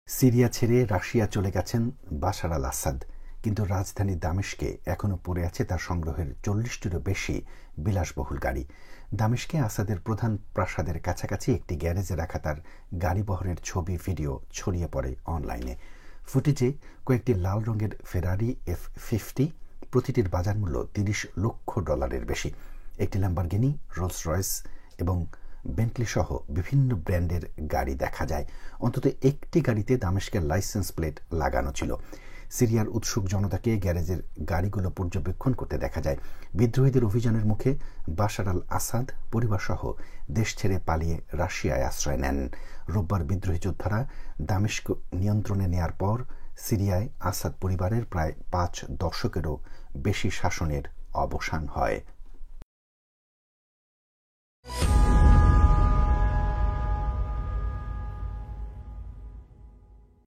Syria ছেড়ে Russia চলে গেছেন বাশার আল আসাদ, কিন্তু রাজধানী দামেস্কে এখনও পড়ে আছে তার সংগ্রহের ৪০টিরও বেশি বিলাসবহুল গাড়ি। দামেস্কে আসাদের প্রধান প্রাসাদের কাছাকাছি একটি গ্যারেজে রাখা তার গাড়িবহরের ছবি ভিডিও ছড়িয়ে পড়ে অনলাইনে। ফুটেজে কয়েকটি লাল রঙের ফেরারি F50, প্রতিটির বাজার মূল্য $৩০ লক্ষ বেশি। একটি ল্যাম্বরগিনি, রোলস রয়েস এবং বেন্টলি সহ বিভিন্ন ব্র্যান্ডের গাড়ি দেখা যায়। অন্তত একটি গাড়িতে দামেস্কের লাইসেন্স প্লেট লাগানো ছিল। সিরিয়ার উৎসুক জনতাকে গ্যারেজের গাড়িগুলো পর্যবেক্ষণ করতে দেখা যায়। বিদ্রোহীদের অভিযানের মুখে বাশার আল আসাদ পরিবারসহ দেশ ছেড়ে পালিয়ে রাশিয়ায় আশ্রয় নেন। রোববার বিদ্রোহী যোদ্ধারা দামেস্ক নিয়ন্ত্রণে নেয়ার পর সিরিয়ায় আসাদ পরিবারের প্রায় 5 দশকেরও বেশি শাসনের অবসান হয়।